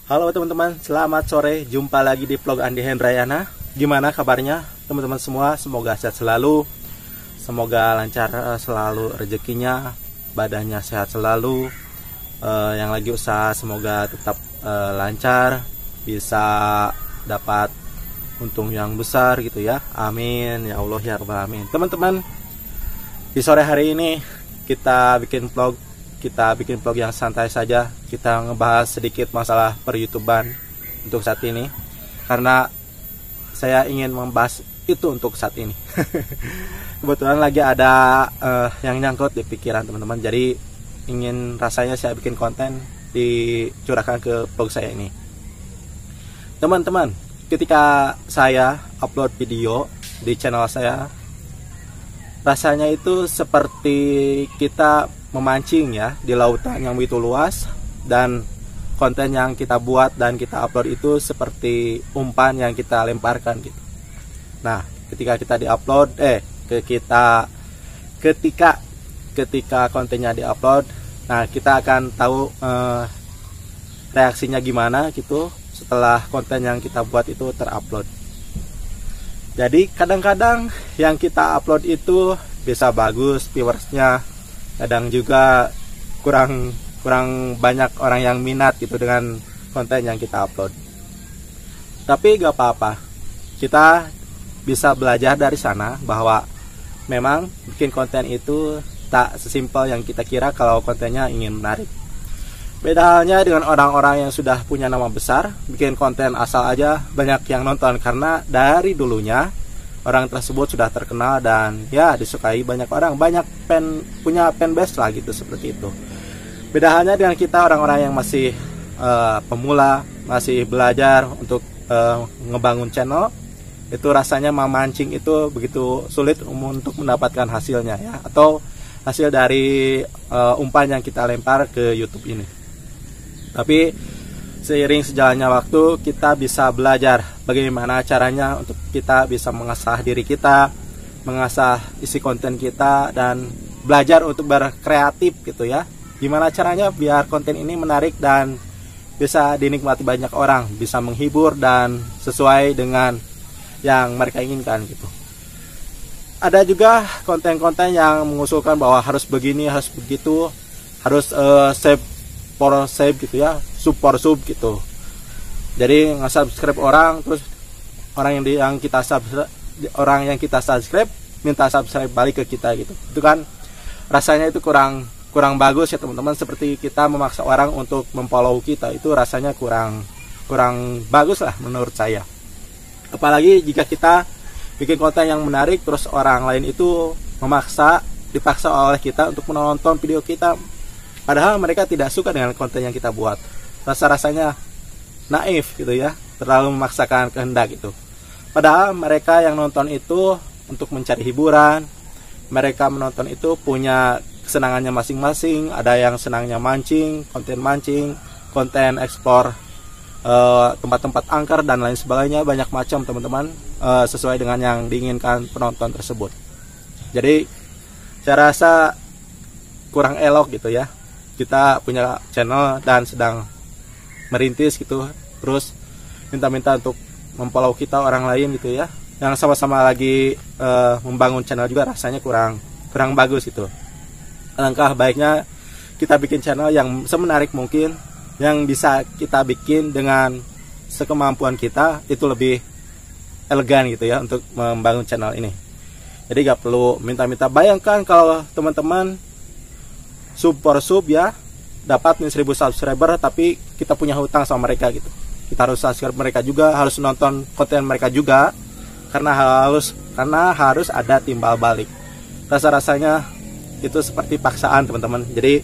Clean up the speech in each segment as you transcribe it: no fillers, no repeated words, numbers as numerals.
Halo teman-teman, selamat sore. Jumpa lagi di vlog Andi Hendrayana. Gimana kabarnya teman-teman semua? Semoga sehat selalu, semoga lancar selalu rezekinya, badannya sehat selalu. Yang lagi usaha semoga tetap lancar, bisa dapat untung yang besar gitu ya. Amin ya Allah ya Rabbal alamin. Teman-teman, di sore hari ini kita bikin vlog yang santai saja. Kita ngebahas sedikit masalah per-YouTuban untuk saat ini, karena saya ingin membahas itu untuk saat ini. Kebetulan lagi ada yang nyangkut di pikiran teman-teman, jadi rasanya saya bikin konten dicurahkan ke vlog saya ini. Teman-teman, ketika saya upload video di channel saya, rasanya itu seperti kita memancing ya di lautan yang begitu luas, dan konten yang kita buat dan kita upload itu seperti umpan yang kita lemparkan gitu. Nah, ketika kita diupload, ketika kontennya diupload, nah kita akan tahu reaksinya gimana gitu setelah konten yang kita buat itu terupload. Jadi kadang-kadang yang kita upload itu bisa bagus viewersnya, kadang juga kurang banyak orang yang minat gitu dengan konten yang kita upload. Tapi gak apa-apa, kita bisa belajar dari sana bahwa memang bikin konten itu tak sesimpel yang kita kira kalau kontennya ingin menarik. Beda halnya dengan orang-orang yang sudah punya nama besar, bikin konten asal aja banyak yang nonton, karena dari dulunya orang tersebut sudah terkenal dan ya disukai banyak orang, punya fanbase lah gitu, seperti itu. Beda halnya dengan kita orang-orang yang masih pemula, masih belajar untuk ngebangun channel, itu rasanya memancing itu begitu sulit untuk mendapatkan hasilnya ya, atau hasil dari umpan yang kita lempar ke YouTube ini. Tapi seiring sejalannya waktu, kita bisa belajar bagaimana caranya untuk kita bisa mengasah diri kita, mengasah isi konten kita, dan belajar untuk berkreatif gitu ya. Gimana caranya biar konten ini menarik dan bisa dinikmati banyak orang, bisa menghibur dan sesuai dengan yang mereka inginkan gitu. Ada juga konten-konten yang mengusulkan bahwa harus begini, harus begitu, harus save gitu ya, sub gitu. Jadi nge-subscribe orang, terus orang yang kita subscribe minta subscribe balik ke kita gitu. Itu kan rasanya itu kurang bagus ya teman-teman. Seperti kita memaksa orang untuk memfollow kita, itu rasanya kurang bagus lah menurut saya. Apalagi jika kita bikin konten yang menarik, terus orang lain itu dipaksa oleh kita untuk menonton video kita, padahal mereka tidak suka dengan konten yang kita buat. Rasanya naif gitu ya, terlalu memaksakan kehendak itu. Padahal mereka yang nonton itu untuk mencari hiburan, mereka menonton itu punya kesenangannya masing-masing. Ada yang senangnya mancing, konten eksplor tempat-tempat angker dan lain sebagainya, banyak macam teman-teman, sesuai dengan yang diinginkan penonton tersebut. Jadi saya rasa kurang elok gitu ya, kita punya channel dan sedang merintis gitu, terus minta-minta untuk memfollow kita orang lain gitu ya, yang sama-sama lagi membangun channel juga, rasanya kurang bagus gitu. Alangkah baiknya kita bikin channel yang semenarik mungkin, yang bisa kita bikin dengan sekemampuan kita, itu lebih elegan gitu ya untuk membangun channel ini. Jadi gak perlu minta-minta. Bayangkan kalau teman-teman sub ya, dapat 1000 subscriber, tapi kita punya hutang sama mereka gitu. Kita harus subscribe mereka juga, harus nonton konten mereka juga, karena harus ada timbal balik. Rasanya itu seperti paksaan teman-teman. Jadi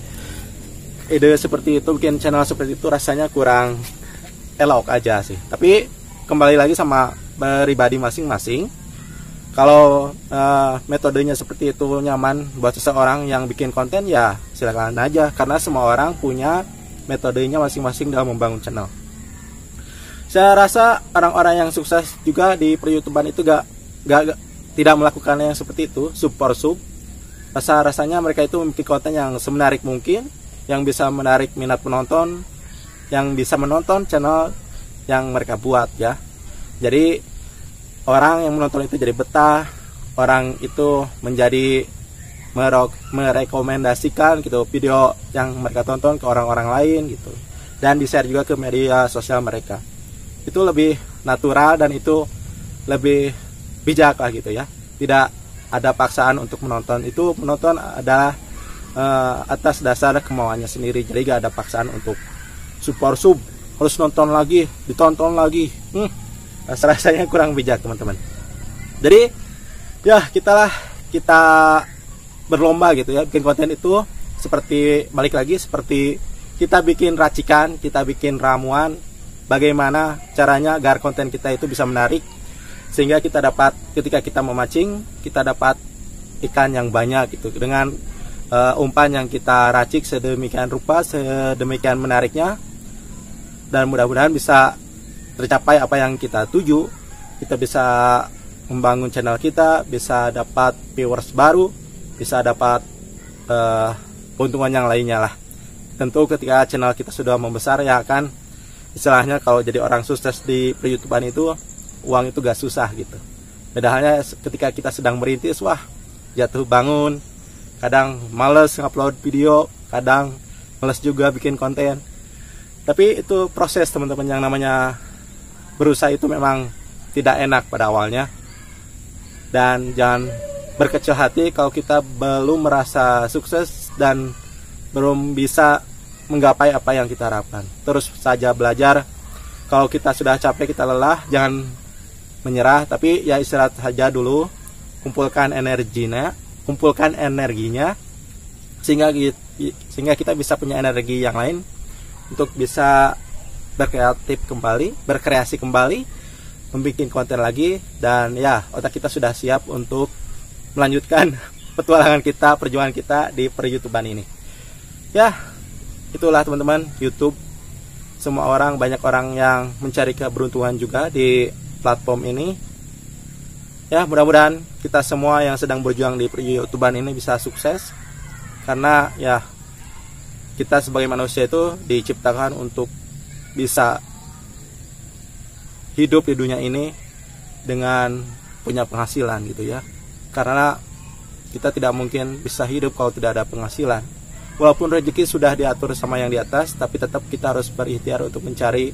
ide seperti itu, bikin channel seperti itu rasanya kurang elok aja sih. Tapi kembali lagi sama pribadi masing-masing. Kalau metodenya seperti itu nyaman buat seseorang yang bikin konten, ya silakan aja, karena semua orang punya metodenya masing-masing dalam membangun channel. Saya rasa orang-orang yang sukses juga di per-YouTuban itu tidak melakukan yang seperti itu, sub. Rasanya mereka itu membuat konten yang semenarik mungkin, yang bisa menarik minat penonton, yang bisa menonton channel yang mereka buat ya. Jadi orang yang menonton itu jadi betah, orang itu menjadi merekomendasikan gitu video yang mereka tonton ke orang-orang lain gitu, dan di-share juga ke media sosial mereka. Itu lebih natural dan itu lebih bijak lah gitu ya. Tidak ada paksaan untuk menonton, itu menonton adalah atas dasar kemauannya sendiri. Jadi gak ada paksaan untuk sub harus nonton lagi, ditonton lagi. Rasanya kurang bijak teman-teman. Jadi ya kita berlomba gitu ya bikin konten itu, seperti balik lagi seperti kita bikin racikan, kita bikin ramuan, bagaimana caranya agar konten kita itu bisa menarik, sehingga kita dapat ketika kita memancing kita dapat ikan yang banyak gitu, dengan umpan yang kita racik sedemikian rupa, sedemikian menariknya, dan mudah-mudahan bisa tercapai apa yang kita tuju. Kita bisa membangun channel kita, bisa dapat viewers baru, bisa dapat keuntungan yang lainnya lah. Tentu ketika channel kita sudah membesar ya kan, istilahnya kalau jadi orang sukses di per-YouTubean itu uang itu gak susah gitu. Beda halnya ketika kita sedang merintis, wah jatuh bangun, kadang males ngupload video, kadang males juga bikin konten. Tapi itu proses teman-teman, yang namanya berusaha itu memang tidak enak pada awalnya. Dan jangan berkecil hati kalau kita belum merasa sukses dan belum bisa menggapai apa yang kita harapkan. Terus saja belajar. Kalau kita sudah capek, kita lelah, jangan menyerah, tapi ya istirahat saja dulu, kumpulkan energinya, sehingga kita bisa punya energi yang lain untuk bisa berkreasi kembali, membuat konten lagi, dan ya otak kita sudah siap untuk melanjutkan petualangan kita, perjuangan kita di per-YouTubean ini. Ya, itulah teman-teman YouTube. Semua orang, banyak orang yang mencari keberuntungan juga di platform ini. Ya, mudah-mudahan kita semua yang sedang berjuang di per-YouTubean ini bisa sukses, karena ya kita sebagai manusia itu diciptakan untuk bisa hidup di dunia ini dengan punya penghasilan gitu ya. Karena kita tidak mungkin bisa hidup kalau tidak ada penghasilan. Walaupun rezeki sudah diatur sama yang di atas, tapi tetap kita harus berikhtiar untuk mencari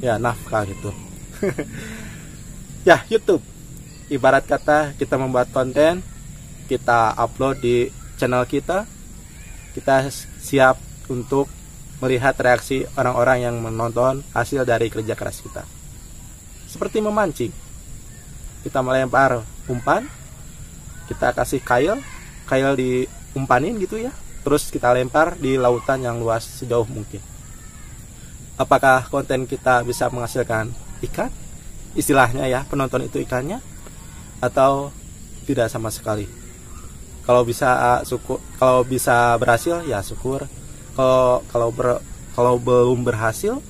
ya nafkah gitu. Ya, YouTube ibarat kata kita membuat konten, kita upload di channel kita siap untuk melihat reaksi orang-orang yang menonton hasil dari kerja keras kita. Seperti memancing, kita melempar umpan, kita kasih kail diumpanin gitu ya, terus kita lempar di lautan yang luas sejauh mungkin. Apakah konten kita bisa menghasilkan ikan? Istilahnya ya, penonton itu ikannya, atau tidak sama sekali? Kalau bisa berhasil ya syukur. Kalau belum berhasil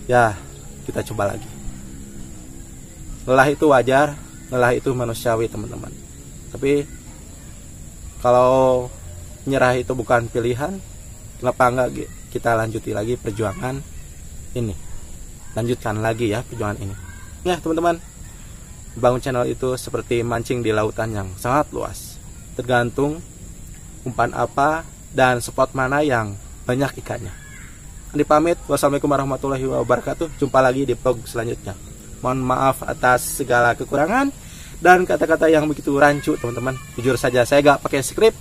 ya kita coba lagi. Lelah itu wajar, lelah itu manusiawi teman-teman. Tapi kalau nyerah itu bukan pilihan, kenapa enggak kita lanjuti lagi perjuangan ini, lanjutkan lagi ya perjuangan ini. Ya teman-teman, bangun channel itu seperti mancing di lautan yang sangat luas. Tergantung umpan apa dan spot mana yang banyak ikannya. Andi pamit. Wassalamualaikum warahmatullahi wabarakatuh. Jumpa lagi di vlog selanjutnya. Mohon maaf atas segala kekurangan dan kata-kata yang begitu rancu teman-teman. Jujur saja saya gak pakai skrip,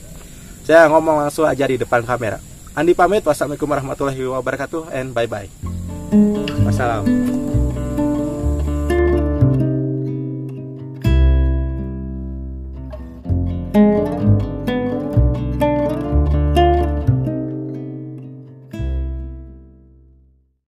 saya ngomong langsung aja di depan kamera. Andi pamit. Wassalamualaikum warahmatullahi wabarakatuh and bye bye. Wassalam.